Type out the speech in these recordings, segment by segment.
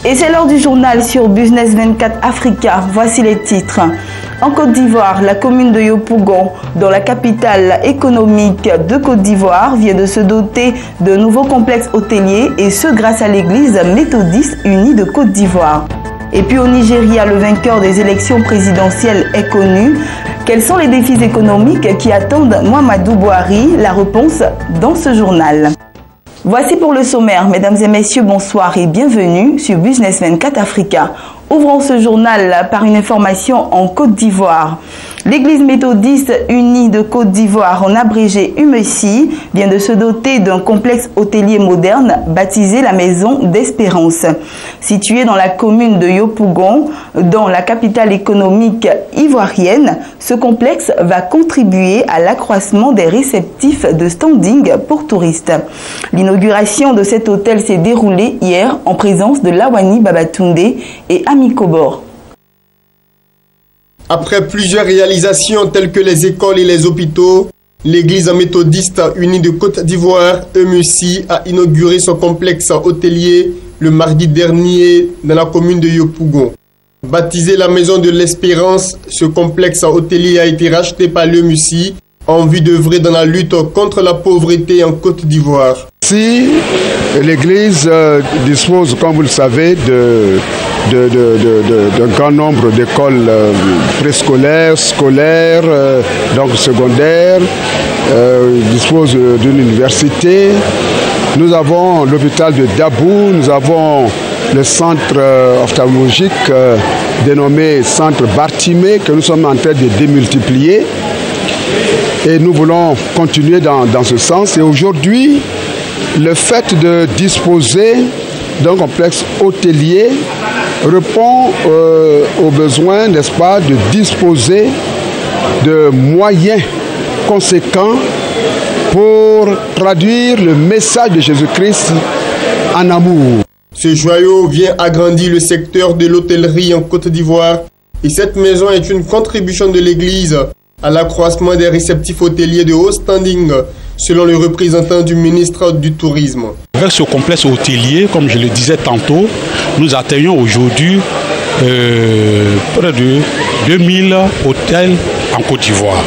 Et c'est l'heure du journal sur Business 24 Africa. Voici les titres. En Côte d'Ivoire, la commune de Yopougon, dans la capitale économique de Côte d'Ivoire, vient de se doter de nouveaux complexes hôteliers et ce grâce à l'église méthodiste unie de Côte d'Ivoire. Et puis au Nigeria, le vainqueur des élections présidentielles est connu. Quels sont les défis économiques qui attendent Mouhamadou Bouhari? La réponse dans ce journal. Voici pour le sommaire. Mesdames et messieurs, bonsoir et bienvenue sur Business 24 Africa. Ouvrons ce journal par une information en Côte d'Ivoire. L'église méthodiste unie de Côte d'Ivoire, en abrégé UMECI, vient de se doter d'un complexe hôtelier moderne baptisé la Maison d'Espérance. Situé dans la commune de Yopougon, dans la capitale économique ivoirienne, ce complexe va contribuer à l'accroissement des réceptifs de standing pour touristes. L'inauguration de cet hôtel s'est déroulée hier en présence de Lawani Babatunde et Ami Kobor. Après plusieurs réalisations telles que les écoles et les hôpitaux, l'église méthodiste unie de Côte d'Ivoire, EMUCI, a inauguré son complexe hôtelier le mardi dernier dans la commune de Yopougon. Baptisé la Maison de l'Espérance, ce complexe hôtelier a été racheté par l'EMUCI en vue d'œuvrer dans la lutte contre la pauvreté en Côte d'Ivoire. Si l'église dispose, comme vous le savez, d'un grand nombre d'écoles préscolaires, scolaires, donc secondaires, dispose d'une université. Nous avons l'hôpital de Dabou, nous avons le centre ophtalmologique dénommé Centre Bartimée que nous sommes en train de démultiplier. Et nous voulons continuer dans ce sens. Et aujourd'hui, le fait de disposer d'un complexe hôtelier répond aux besoins, n'est-ce pas, de disposer de moyens conséquents pour traduire le message de Jésus-Christ en amour. Ce joyau vient agrandir le secteur de l'hôtellerie en Côte d'Ivoire et cette maison est une contribution de l'Église à l'accroissement des réceptifs hôteliers de haut standing, selon le représentant du ministre du Tourisme. Avec ce complexe hôtelier, comme je le disais tantôt, nous atteignons aujourd'hui près de 2000 hôtels en Côte d'Ivoire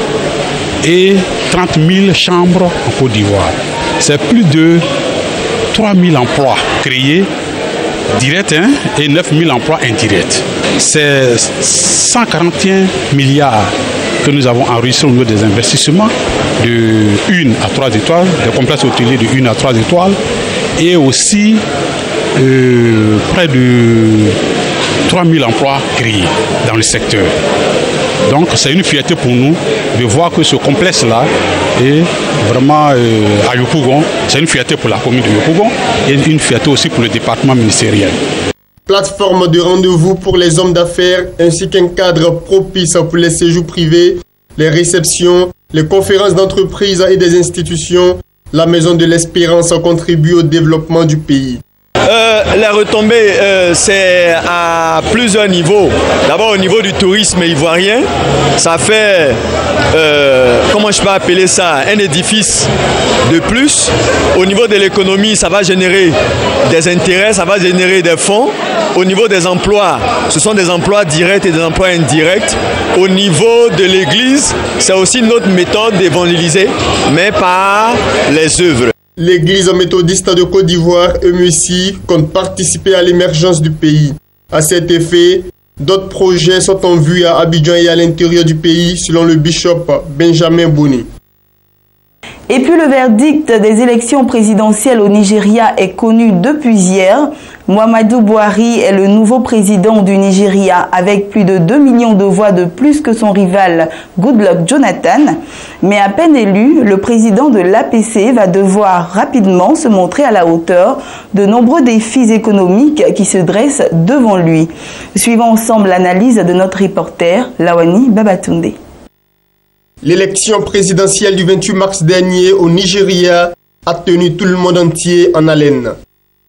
et 30 000 chambres en Côte d'Ivoire. C'est plus de 3 000 emplois créés directs et 9 000 emplois indirects. C'est 141 milliards que nous avons enregistré au niveau des investissements de 1 à 3 étoiles, des complexes hôteliers de 1 à 3 étoiles et aussi près de 3 000 emplois créés dans le secteur. Donc c'est une fierté pour nous de voir que ce complexe-là est vraiment à Yopougon. C'est une fierté pour la commune de Yopougon et une fierté aussi pour le département ministériel. Plateforme de rendez-vous pour les hommes d'affaires ainsi qu'un cadre propice pour les séjours privés, les réceptions, les conférences d'entreprises et des institutions, la Maison de l'Espérance contribue au développement du pays. Les retombées, c'est à plusieurs niveaux. D'abord au niveau du tourisme ivoirien, ça fait, comment je peux appeler ça, un édifice de plus. Au niveau de l'économie, ça va générer des intérêts, ça va générer des fonds. Au niveau des emplois, ce sont des emplois directs et des emplois indirects. Au niveau de l'Église, c'est aussi notre méthode d'évangéliser, mais par les œuvres. L'église méthodiste de Côte d'Ivoire, EMUCI, compte participer à l'émergence du pays. À cet effet, d'autres projets sont en vue à Abidjan et à l'intérieur du pays, selon le bishop Benjamin Boni. Et puis le verdict des élections présidentielles au Nigeria est connu depuis hier. Mouhamadou Bouhari est le nouveau président du Nigeria avec plus de 2 millions de voix de plus que son rival Goodluck Jonathan. Mais à peine élu, le président de l'APC va devoir rapidement se montrer à la hauteur de nombreux défis économiques qui se dressent devant lui. Suivons ensemble l'analyse de notre reporter Lawani Babatunde. L'élection présidentielle du 28 mars dernier au Nigeria a tenu tout le monde entier en haleine.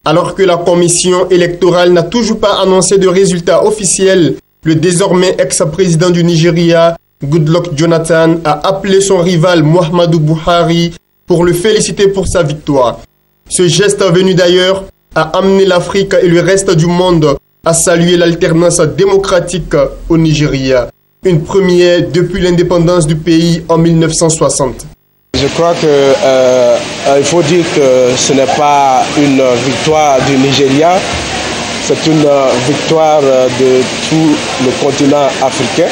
Alors que la commission électorale n'a toujours pas annoncé de résultats officiels, le désormais ex-président du Nigeria, Goodluck Jonathan, a appelé son rival Mouhamadou Bouhari pour le féliciter pour sa victoire. Ce geste venu d'ailleurs a amené l'Afrique et le reste du monde à saluer l'alternance démocratique au Nigeria, une première depuis l'indépendance du pays en 1960. Je crois qu'il faut dire que ce n'est pas une victoire du Nigeria, c'est une victoire de tout le continent africain,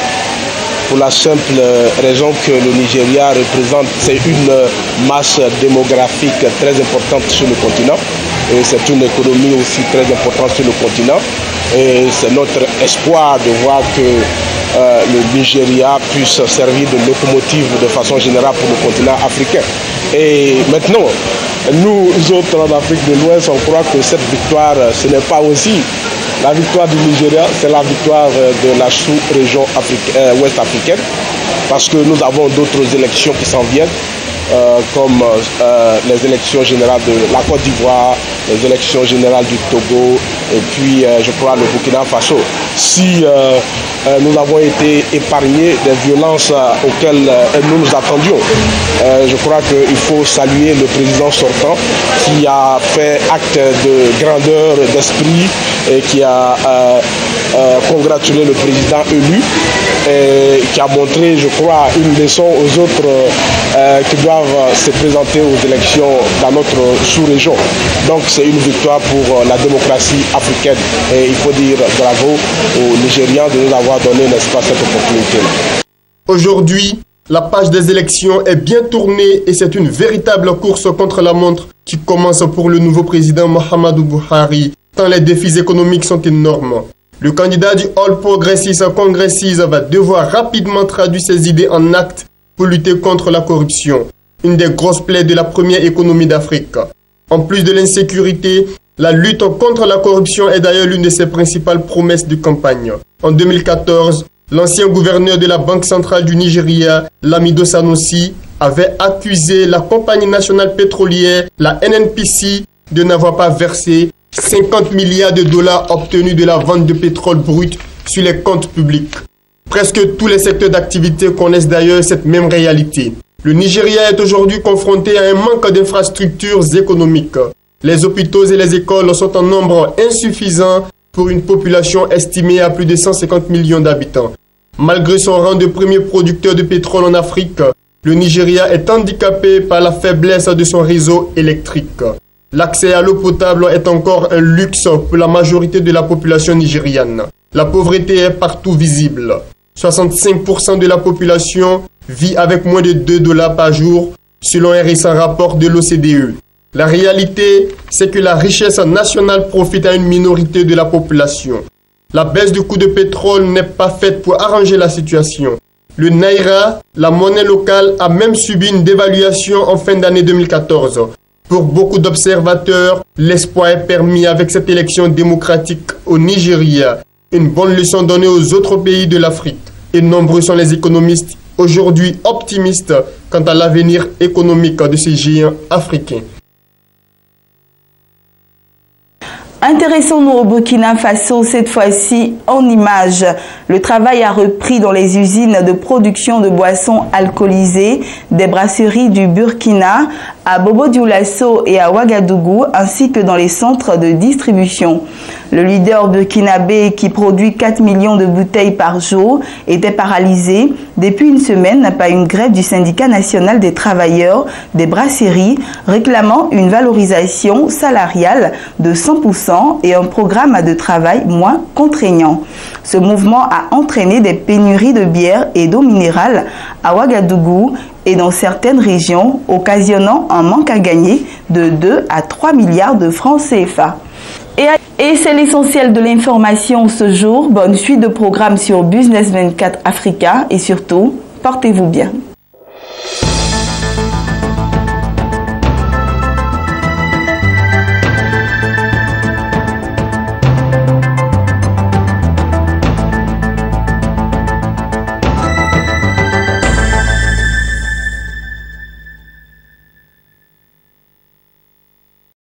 pour la simple raison que le Nigeria représente, c'est une masse démographique très importante sur le continent, et c'est une économie aussi très importante sur le continent, et c'est notre espoir de voir que le Nigeria puisse servir de locomotive de façon générale pour le continent africain. Et maintenant, nous autres en Afrique de l'Ouest, on croit que cette victoire, ce n'est pas aussi la victoire du Nigeria, c'est la victoire de la sous-région ouest africaine, parce que nous avons d'autres élections qui s'en viennent, comme les élections générales de la Côte d'Ivoire, les élections générales du Togo, et puis je crois le Burkina Faso. Si nous avons été épargnés des violences auxquelles nous nous attendions, je crois qu'il faut saluer le président sortant qui a fait acte de grandeur d'esprit et qui a congratulé le président élu et qui a montré, je crois, une leçon aux autres qui doivent se présenter aux élections dans notre sous-région. Donc c'est une victoire pour la démocratie africaine et il faut dire bravo aux Nigérians de nous avoir donné, n'est-ce pas, cette opportunité-là. Aujourd'hui, la page des élections est bien tournée et c'est une véritable course contre la montre qui commence pour le nouveau président Muhammadu Buhari, tant les défis économiques sont énormes. Le candidat du All Progressives Congress va devoir rapidement traduire ses idées en actes pour lutter contre la corruption, une des grosses plaies de la première économie d'Afrique. En plus de l'insécurité, la lutte contre la corruption est d'ailleurs l'une de ses principales promesses de campagne. En 2014, l'ancien gouverneur de la Banque centrale du Nigeria, Lamido Sanusi, avait accusé la compagnie nationale pétrolière, la NNPC, de n'avoir pas versé 50 milliards de dollars obtenus de la vente de pétrole brut sur les comptes publics. Presque tous les secteurs d'activité connaissent d'ailleurs cette même réalité. Le Nigeria est aujourd'hui confronté à un manque d'infrastructures économiques. Les hôpitaux et les écoles sont en nombre insuffisant pour une population estimée à plus de 150 millions d'habitants. Malgré son rang de premier producteur de pétrole en Afrique, le Nigeria est handicapé par la faiblesse de son réseau électrique. L'accès à l'eau potable est encore un luxe pour la majorité de la population nigériane. La pauvreté est partout visible. 65% de la population vit avec moins de 2 dollars par jour, selon un récent rapport de l'OCDE. La réalité, c'est que la richesse nationale profite à une minorité de la population. La baisse du coût de pétrole n'est pas faite pour arranger la situation. Le Naira, la monnaie locale, a même subi une dévaluation en fin d'année 2014. Pour beaucoup d'observateurs, l'espoir est permis avec cette élection démocratique au Nigeria. Une bonne leçon donnée aux autres pays de l'Afrique. Et nombreux sont les économistes aujourd'hui optimistes quant à l'avenir économique de ces géants africains. Intéressons-nous au Burkina Faso, cette fois-ci en images. Le travail a repris dans les usines de production de boissons alcoolisées des brasseries du Burkina, à Bobo-Dioulasso et à Ouagadougou, ainsi que dans les centres de distribution. Le leader burkinabé, qui produit 4 millions de bouteilles par jour, était paralysé depuis une semaine par une grève du syndicat national des travailleurs des brasseries réclamant une valorisation salariale de 100% et un programme de travail moins contraignant. Ce mouvement a entraîné des pénuries de bière et d'eau minérale à Ouagadougou et dans certaines régions, occasionnant un manque à gagner de 2 à 3 milliards de francs CFA. Et c'est l'essentiel de l'information ce jour. Bonne suite de programmes sur Business 24 Africa et surtout, portez-vous bien.